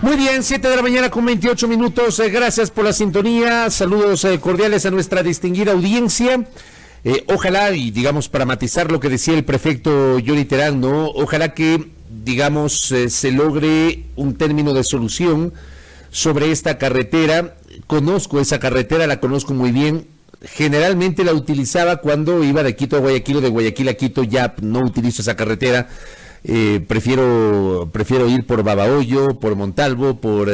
Muy bien, 7 de la mañana con 28 minutos. Gracias por la sintonía. Saludos cordiales a nuestra distinguida audiencia. Ojalá, y digamos, para matizar lo que decía el prefecto Johnny Terán, ¿no? Ojalá que, digamos, se logre un término de solución sobre esta carretera. Conozco esa carretera, la conozco muy bien. Generalmente la utilizaba cuando iba de Quito a Guayaquil o de Guayaquil a Quito. Ya no utilizo esa carretera. Prefiero ir por Babahoyo, por Montalvo, por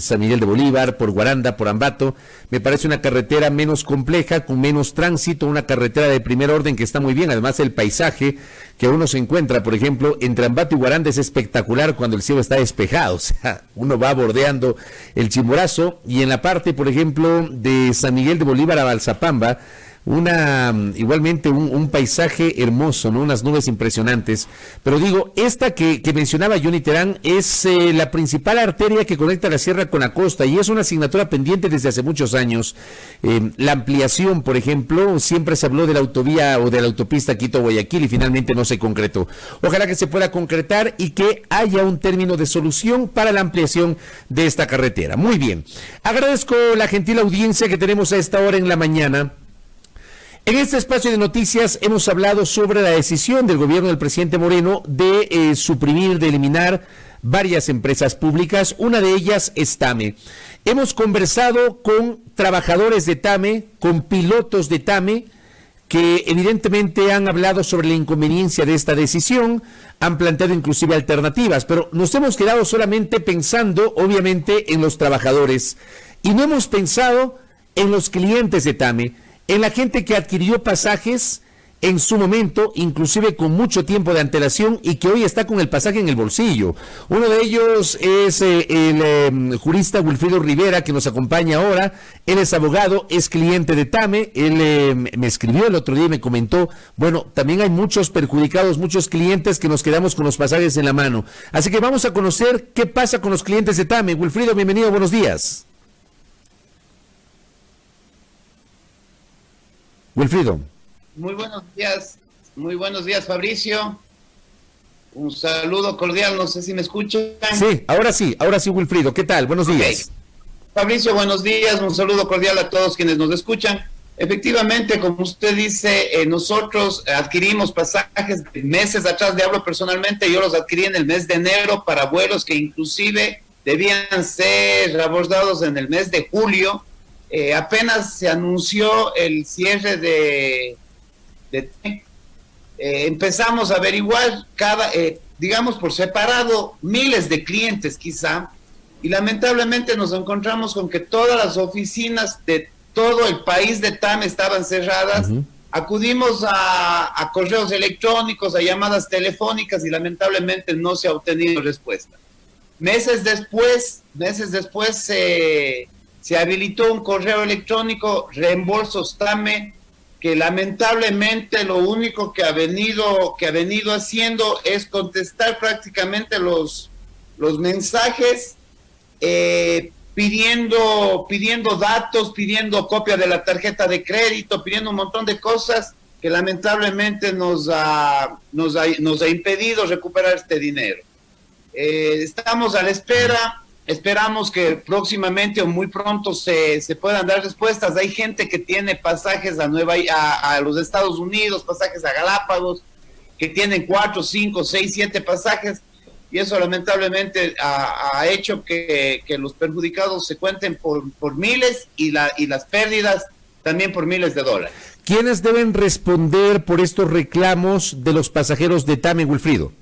San Miguel de Bolívar, por Guaranda, por Ambato. Me parece una carretera menos compleja, con menos tránsito, una carretera de primer orden que está muy bien. Además, el paisaje que uno se encuentra, por ejemplo, entre Ambato y Guaranda es espectacular cuando el cielo está despejado. O sea, uno va bordeando el Chimborazo, y en la parte, por ejemplo, de San Miguel de Bolívar a Balsapamba, igualmente un paisaje hermoso, ¿no? Unas nubes impresionantes. Pero digo, esta que mencionaba Johnny Terán es la principal arteria que conecta la sierra con la costa, y es una asignatura pendiente desde hace muchos años. La ampliación, por ejemplo, siempre se habló de la autovía o de la autopista Quito-Guayaquil y finalmente no se concretó. Ojalá que se pueda concretar y que haya un término de solución para la ampliación de esta carretera. Muy bien. Agradezco la gentil audiencia que tenemos a esta hora en la mañana. En este espacio de noticias hemos hablado sobre la decisión del gobierno del presidente Moreno de suprimir, de eliminar varias empresas públicas. Una de ellas es TAME. Hemos conversado con trabajadores de TAME, con pilotos de TAME, que evidentemente han hablado sobre la inconveniencia de esta decisión, han planteado inclusive alternativas, pero nos hemos quedado solamente pensando, obviamente, en los trabajadores, y no hemos pensado en los clientes de TAME, en la gente que adquirió pasajes en su momento, inclusive con mucho tiempo de antelación, y que hoy está con el pasaje en el bolsillo. Uno de ellos es el jurista Wilfrido Rivera, que nos acompaña ahora. Él es abogado, es cliente de TAME. Él me escribió el otro día y me comentó, bueno, también hay muchos perjudicados, muchos clientes que nos quedamos con los pasajes en la mano. Así que vamos a conocer qué pasa con los clientes de TAME. Wilfrido, bienvenido, buenos días. Wilfrido. Muy buenos días, Fabricio. Un saludo cordial, no sé si me escuchan. Sí, ahora sí, Wilfrido. ¿Qué tal? Buenos días. Fabricio, buenos días, un saludo cordial a todos quienes nos escuchan. Efectivamente, como usted dice, nosotros adquirimos pasajes meses atrás, le hablo personalmente, yo los adquirí en el mes de enero para vuelos que inclusive debían ser abordados en el mes de julio. Apenas se anunció el cierre de empezamos a averiguar digamos por separado, miles de clientes quizá, y lamentablemente nos encontramos con que todas las oficinas de todo el país de TAME estaban cerradas. Uh-huh. Acudimos a correos electrónicos, a llamadas telefónicas, y lamentablemente no se ha obtenido respuesta. Meses después se habilitó un correo electrónico, Reembolsos TAME, que lamentablemente lo único que ha venido haciendo es contestar prácticamente los mensajes, pidiendo datos, pidiendo copia de la tarjeta de crédito, pidiendo un montón de cosas que lamentablemente nos ha impedido recuperar este dinero. Estamos a la espera. Esperamos que próximamente o muy pronto se puedan dar respuestas. Hay gente que tiene pasajes a los Estados Unidos, pasajes a Galápagos, que tienen 4, 5, 6, 7 pasajes, y eso lamentablemente ha hecho que los perjudicados se cuenten por miles, y las pérdidas también por miles de dólares. ¿Quiénes deben responder por estos reclamos de los pasajeros de TAME, Wilfrido?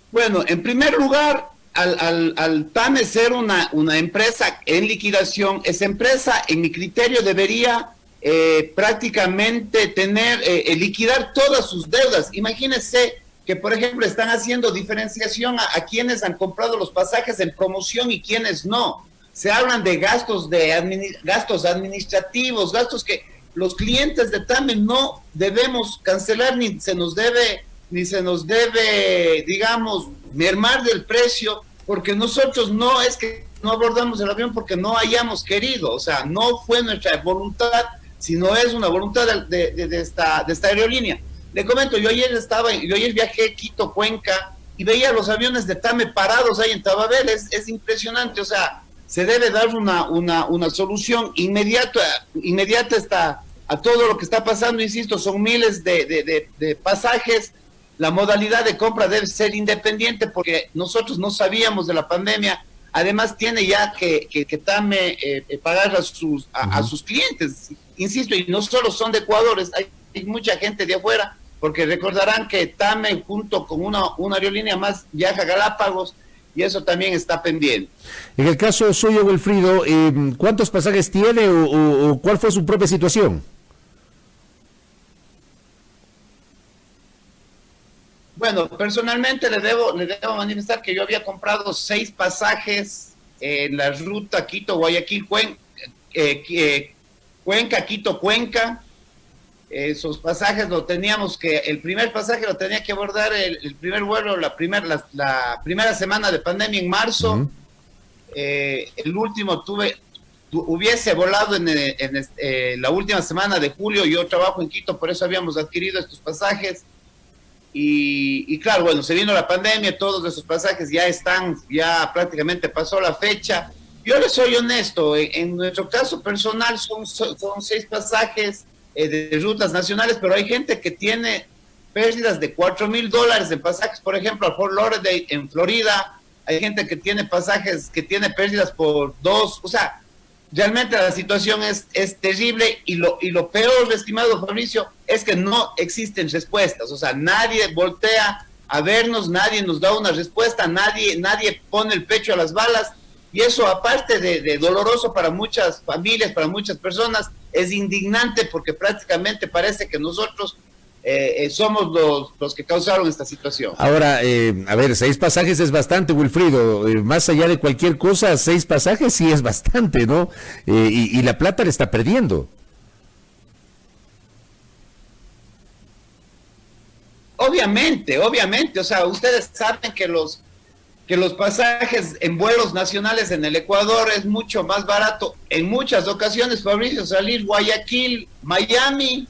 Bueno, en primer lugar, al TAME ser una empresa en liquidación, esa empresa, en mi criterio, debería prácticamente liquidar todas sus deudas. Imagínense que, por ejemplo, están haciendo diferenciación a quienes han comprado los pasajes en promoción y quienes no. Se hablan de gastos administrativos, gastos que los clientes de TAME no debemos cancelar, ni se nos debe, digamos, mermar del precio, porque nosotros no es que no abordamos el avión porque no hayamos querido, o sea, no fue nuestra voluntad, sino es una voluntad de esta aerolínea. Le comento, yo ayer viajé a Quito, Cuenca, y veía los aviones de TAME parados ahí en Tababel. Es impresionante, o sea, se debe dar una solución inmediata a todo lo que está pasando. Insisto, son miles de pasajes. La modalidad de compra debe ser independiente porque nosotros no sabíamos de la pandemia. Además tiene ya que TAME pagar a sus clientes, insisto, y no solo son de Ecuador, hay mucha gente de afuera, porque recordarán que TAME junto con una aerolínea más viaja a Galápagos, y eso también está pendiente. En el caso suyo, Wilfrido, ¿cuántos pasajes tiene o cuál fue su propia situación? Bueno, personalmente le debo manifestar que yo había comprado 6 pasajes en la ruta Quito-Guayaquil, Cuenca, Quito-Cuenca. Esos pasajes el primer pasaje lo tenía que abordar el primer vuelo, la primera semana de pandemia en marzo. Uh-huh. El último hubiese volado en la última semana de julio. Yo trabajo en Quito, por eso habíamos adquirido estos pasajes. Y claro, bueno, se vino la pandemia, todos esos pasajes ya prácticamente pasó la fecha. Yo les soy honesto, en nuestro caso personal son 6 pasajes de rutas nacionales, pero hay gente que tiene pérdidas de $4,000 en pasajes, por ejemplo, a Fort Lauderdale en Florida. Hay gente que tiene pasajes que tiene pérdidas por 2, o sea, realmente la situación es terrible, y lo peor, estimado Fabricio, es que no existen respuestas. O sea, nadie voltea a vernos, nadie nos da una respuesta, nadie pone el pecho a las balas, y eso, aparte de doloroso para muchas familias, para muchas personas, es indignante porque prácticamente parece que nosotros somos los que causaron esta situación. Ahora, a ver, 6 pasajes es bastante, Wilfrido. Más allá de cualquier cosa, 6 pasajes sí es bastante, ¿no? Y la plata le está perdiendo. Obviamente, o sea, ustedes saben que los pasajes en vuelos nacionales en el Ecuador es mucho más barato en muchas ocasiones, Fabricio, salir Guayaquil, Miami,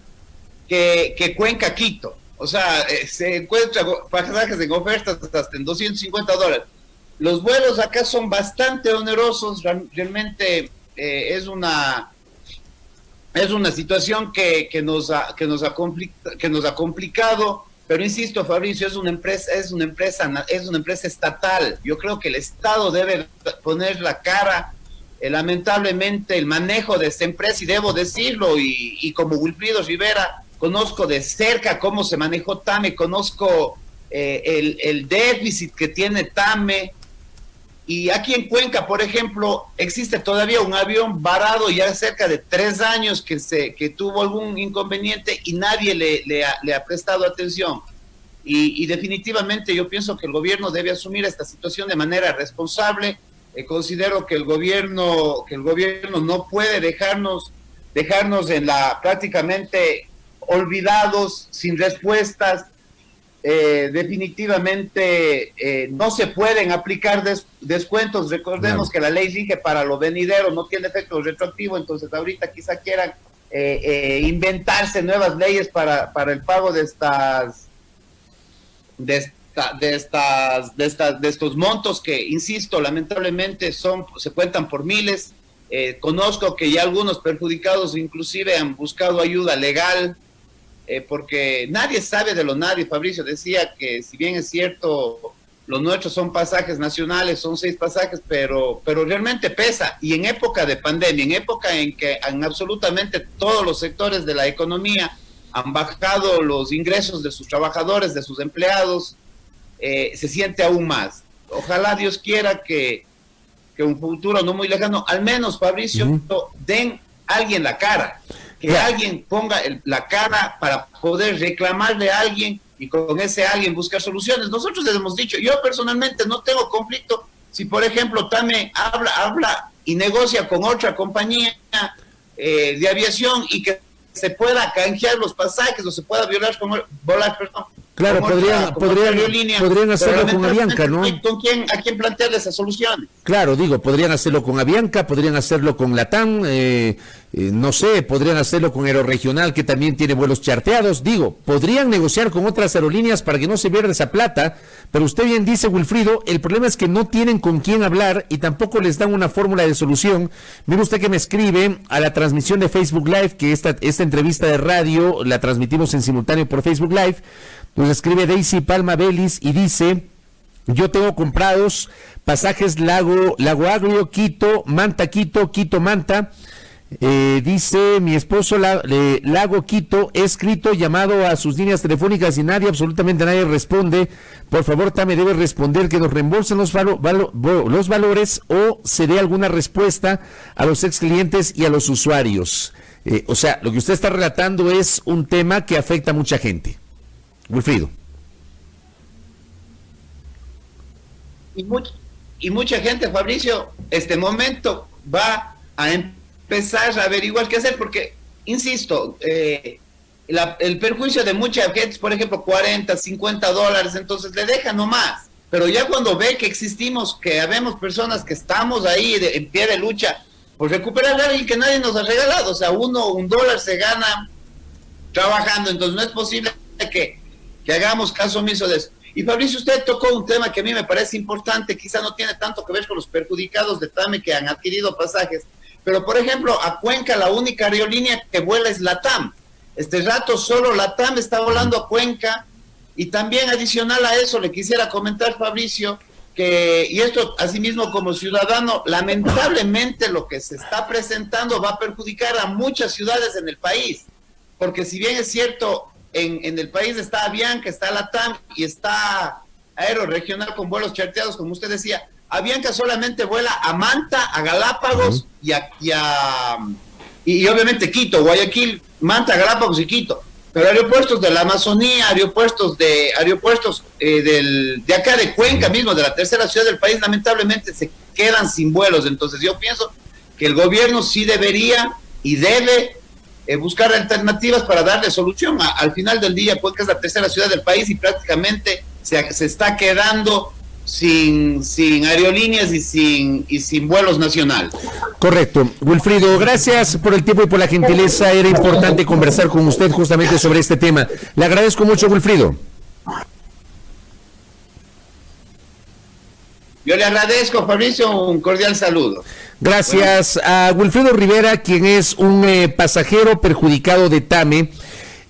que Cuenca, Quito. O sea, se encuentran pasajes en ofertas hasta en $250. Los vuelos acá son bastante onerosos, realmente es una situación que nos ha complicado. Pero insisto, Fabricio, es una empresa estatal. Yo creo que el Estado debe poner la cara. Lamentablemente el manejo de esta empresa, y debo decirlo, y como Wilfrido Rivera, conozco de cerca cómo se manejó TAME, conozco el déficit que tiene TAME. Y aquí en Cuenca, por ejemplo, existe todavía un avión varado ya cerca de 3 años que tuvo algún inconveniente y nadie le ha prestado atención. Y definitivamente yo pienso que el gobierno debe asumir esta situación de manera responsable. Considero que el gobierno no puede dejarnos prácticamente olvidados, sin respuestas. Definitivamente no se pueden aplicar descuentos. Recordemos que la ley rige para lo venidero, no tiene efecto retroactivo. Entonces ahorita quizá quieran inventarse nuevas leyes para el pago de estos montos que, insisto, lamentablemente se cuentan por miles. Conozco que ya algunos perjudicados inclusive han buscado ayuda legal, porque nadie sabe de lo nadie. Fabricio decía que, si bien es cierto, los nuestros son pasajes nacionales, son 6 pasajes, pero realmente pesa. Y en época de pandemia, en época en que en absolutamente todos los sectores de la economía han bajado los ingresos de sus trabajadores, de sus empleados, se siente aún más. Ojalá Dios quiera que un futuro no muy lejano, al menos, Fabricio, den a alguien la cara. Que alguien ponga la cara para poder reclamarle a alguien, y con ese alguien buscar soluciones. Nosotros les hemos dicho, yo personalmente no tengo conflicto si, por ejemplo, TAME habla y negocia con otra compañía de aviación y que se pueda canjear los pasajes o se pueda volar Claro, podrían hacerlo con Avianca, ¿no? ¿A quién plantearle esas soluciones? Claro, digo, podrían hacerlo con Avianca, podrían hacerlo con Latam, no sé, podrían hacerlo con Aeroregional, que también tiene vuelos charteados. Digo, podrían negociar con otras aerolíneas para que no se pierda esa plata, pero usted bien dice, Wilfrido, el problema es que no tienen con quién hablar y tampoco les dan una fórmula de solución. Mire usted que me escribe a la transmisión de Facebook Live, que esta entrevista de radio la transmitimos en simultáneo por Facebook Live. Nos escribe Daisy Palma Vélez y dice: yo tengo comprados pasajes Lago Agrio, Quito, Manta, Quito, Manta. Dice mi esposo Lago Quito, he escrito, llamado a sus líneas telefónicas y absolutamente nadie responde. Por favor, Tame debe responder que nos reembolsen los valores o se dé alguna respuesta a los ex clientes y a los usuarios. O sea, lo que usted está relatando es un tema que afecta a mucha gente. Wilfrido. Y mucha gente, Fabricio, este momento va a empezar a averiguar qué hacer, porque, insisto, el perjuicio de mucha gente, por ejemplo, $40, $50, entonces le deja nomás. Pero ya cuando ve que existimos, que habemos personas que estamos ahí en pie de lucha por recuperar algo que nadie nos ha regalado, o sea, $1 se gana trabajando, entonces no es posible que hagamos caso omiso de eso. Y Fabricio, usted tocó un tema que a mí me parece importante, quizá no tiene tanto que ver con los perjudicados de TAME que han adquirido pasajes, pero por ejemplo, a Cuenca la única aerolínea que vuela es LATAM. Este rato solo LATAM está volando a Cuenca, y también adicional a eso le quisiera comentar, Fabricio, que, y esto asimismo como ciudadano, lamentablemente lo que se está presentando va a perjudicar a muchas ciudades en el país, porque si bien es cierto, en el país está Avianca, está Latam y está Aeroregional con vuelos charteados, como usted decía. Avianca solamente vuela a Manta, a Galápagos y obviamente Quito, Guayaquil, Manta, Galápagos y Quito. Pero aeropuertos de la Amazonía, aeropuertos de acá de Cuenca mismo, de la tercera ciudad del país, lamentablemente se quedan sin vuelos. Entonces yo pienso que el gobierno sí debería y debe buscar alternativas para darle solución. Al final del día, Cuenca es la tercera ciudad del país y prácticamente se está quedando sin aerolíneas y sin vuelos nacionales. Correcto. Wilfrido, gracias por el tiempo y por la gentileza. Era importante conversar con usted justamente sobre este tema. Le agradezco mucho, Wilfrido. Yo le agradezco, Fabricio, un cordial saludo. Gracias a Wilfrido Rivera, quien es un pasajero perjudicado de TAME,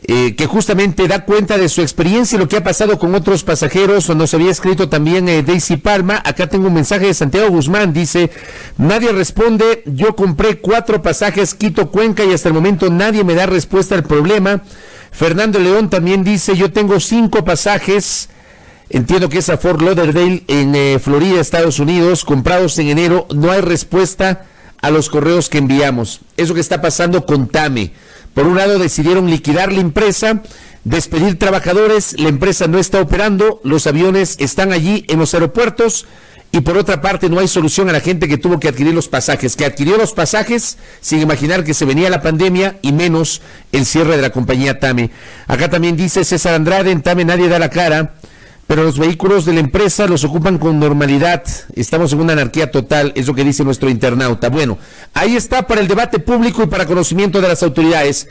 que justamente da cuenta de su experiencia y lo que ha pasado con otros pasajeros. Nos había escrito también Daisy Palma. Acá tengo un mensaje de Santiago Guzmán, dice: nadie responde, yo compré 4 pasajes Quito-Cuenca y hasta el momento nadie me da respuesta al problema. Fernando León también dice: yo tengo 5 pasajes, entiendo que es a Fort Lauderdale en Florida, Estados Unidos, comprados en enero, no hay respuesta a los correos que enviamos. Eso que está pasando con TAME. Por un lado decidieron liquidar la empresa, despedir trabajadores, la empresa no está operando, los aviones están allí en los aeropuertos, y por otra parte no hay solución a la gente que tuvo que adquirir los pasajes, que adquirió los pasajes sin imaginar que se venía la pandemia y menos el cierre de la compañía TAME. Acá también dice César Andrade: en TAME nadie da la cara, pero los vehículos de la empresa los ocupan con normalidad. Estamos en una anarquía total, es lo que dice nuestro internauta. Bueno, ahí está para el debate público y para conocimiento de las autoridades.